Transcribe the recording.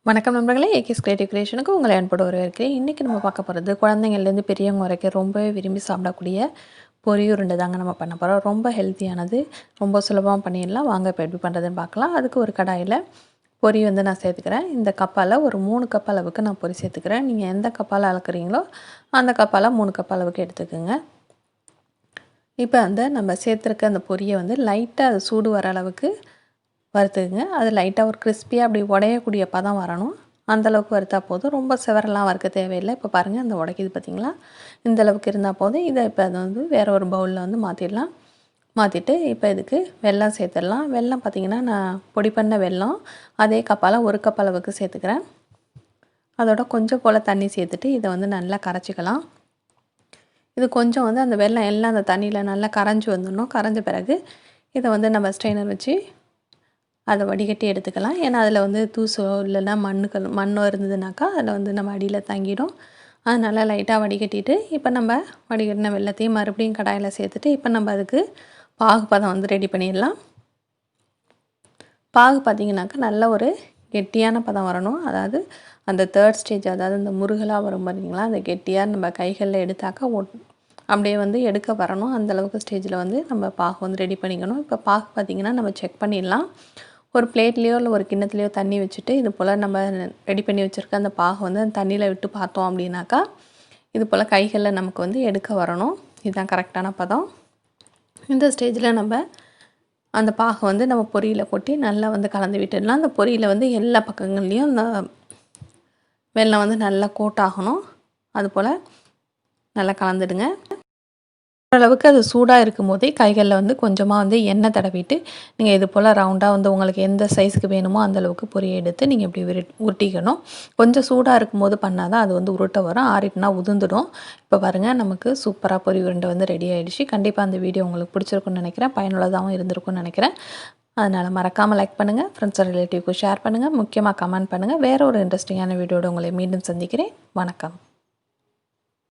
வணக்கம் நண்பர்களே, ஏகேஸ் கிரியேட்டிவ் கிரியேஷனுக்கு உங்களை அன்போடு வரவேற்கிறேன். இன்றைக்கி நம்ம பார்க்க போகிறது குழந்தைங்கள்லேருந்து பெரியவங்க வரைக்கும் ரொம்பவே விரும்பி சாப்பிடக்கூடிய பொரி உருண்டை தாங்க நம்ம பண்ண போகிறோம். ரொம்ப ஹெல்த்தியானது, ரொம்ப சுலபமாக பண்ணிடலாம். வாங்க இப்போ எப்படி பண்ணுறதுன்னு பார்க்கலாம். அதுக்கு ஒரு கடாயில் பொரி நான் சேர்த்துக்கிறேன். இந்த கப்பால் ஒரு 3 கப் அளவுக்கு நான் பொரி சேர்த்துக்கிறேன். நீங்கள் எந்த கப்பால் அளக்குறீங்களோ அந்த கப்பால் 3 கப் அளவுக்கு எடுத்துக்கோங்க. இப்போ நம்ம சேர்த்துருக்க அந்த பொரியை லைட்டாக அது சூடு வர அளவுக்கு வறுத்துக்குங்க. அது லைட்டாக ஒரு கிறிஸ்பியாக அப்படி உடையக்கூடிய பதம் வரணும். அந்தளவுக்கு வறுத்தா போதும். ரொம்ப செவரெல்லாம் வறுக்க தேவையில்லை. இப்போ பாருங்கள், இந்த உடைக்குது பார்த்திங்களா? இந்தளவுக்கு இருந்தால் போதும். இதை இப்போ அது வேறு ஒரு பவுலில் மாற்றிடலாம். மாற்றிட்டு இப்போ இதுக்கு வெல்லம் சேர்த்துடலாம். வெல்லம் பார்த்திங்கன்னா, நான் பொடி பண்ண வெல்லம் அதே கப்பால் 1 கப் அளவுக்கு சேர்த்துக்கிறேன். அதோட கொஞ்சம் போல் தண்ணி சேர்த்துட்டு இதை நல்லா கரைச்சிக்கலாம். இது கொஞ்சம் அந்த வெல்லம் எல்லாம் அந்த தண்ணியில் நல்லா கரைஞ்சி வந்துடணும். கரைஞ்ச பிறகு இதை நம்ம ஸ்ட்ரெயினர் வச்சு அதை வடிகட்டி எடுத்துக்கலாம். ஏன்னா அதில் தூசோ இல்லைன்னா மண்ணோ இருந்ததுனாக்கா அதில் நம்ம அடியில் தங்கிடும். அதனால் லைட்டாக வடிகட்டிட்டு இப்போ நம்ம வடிகட்டின வெல்லத்தையும் மறுபடியும் கடாயில் சேர்த்துட்டு இப்போ நம்ம அதுக்கு பாகு பதம் ரெடி பண்ணிடலாம். பாகு பார்த்திங்கனாக்கா நல்ல ஒரு கெட்டியான பதம் வரணும். அதாவது அந்த 3rd ஸ்டேஜ், அதாவது இந்த முருகலாக வரும் பார்த்திங்களா, அந்த கெட்டியாக நம்ம கைகளில் எடுத்தாக்கா அப்படியே எடுக்க வரணும். அந்தளவுக்கு ஸ்டேஜில் நம்ம பாகு ரெடி பண்ணிக்கணும். இப்போ பாகு பார்த்திங்கன்னா நம்ம செக் பண்ணிடலாம். ஒரு பிளேட்லேயோ இல்லை ஒரு கிண்ணத்துலேயோ தண்ணி வச்சுட்டு இது போல் நம்ம ரெடி பண்ணி வச்சுருக்க அந்த பாகு அந்த தண்ணியில் விட்டு பார்த்தோம் அப்படின்னாக்கா இது போல் கைகளில் நமக்கு எடுக்க வரணும். இதுதான் கரெக்டான பதம். இந்த ஸ்டேஜில் நம்ம அந்த பாகு நம்ம பொரியில் கொட்டி நல்லா கலந்து விட்டுடலாம். அந்த பொரியில் எல்லா பக்கங்கள்லேயும் அந்த வெல்லம் நல்லா கோட் ஆகணும். அதுபோல் நல்லா கலந்துடுங்க. ஓரளவுக்கு அது சூடாக இருக்கும் போதே கைகளில் கொஞ்சமாக எண்ணெய் தடவிட்டு நீங்கள் இது போல் ரவுண்டாக உங்களுக்கு எந்த சைஸுக்கு வேணுமோ அந்தளவுக்கு பொரியை எடுத்து நீங்கள் இப்படி உருட்டிக்கணும். கொஞ்சம் சூடாக இருக்கும்போது பண்ணால் தான் அது உருட்ட வரும். ஆறிட்டுனா உதிர்ந்துடும். இப்போ பாருங்கள், நமக்கு சூப்பராக பொரி உருண்டை ரெடி ஆகிடுச்சு. கண்டிப்பாக அந்த வீடியோ உங்களுக்கு பிடிச்சிருக்குன்னு நினைக்கிறேன். பயனுள்ளதாகவும் இருந்திருக்குன்னு நினைக்கிறேன். அதனால் மறக்காமல் லைக் பண்ணுங்கள், ஃப்ரெண்ட்ஸ் அண்ட் ரிலேட்டிவ்க்கு ஷேர் பண்ணுங்கள், முக்கியமாக கமெண்ட் பண்ணுங்கள். வேறு ஒரு இன்ட்ரெஸ்டிங்கான வீடியோட உங்களை மீண்டும் சந்திக்கிறேன். வணக்கம்.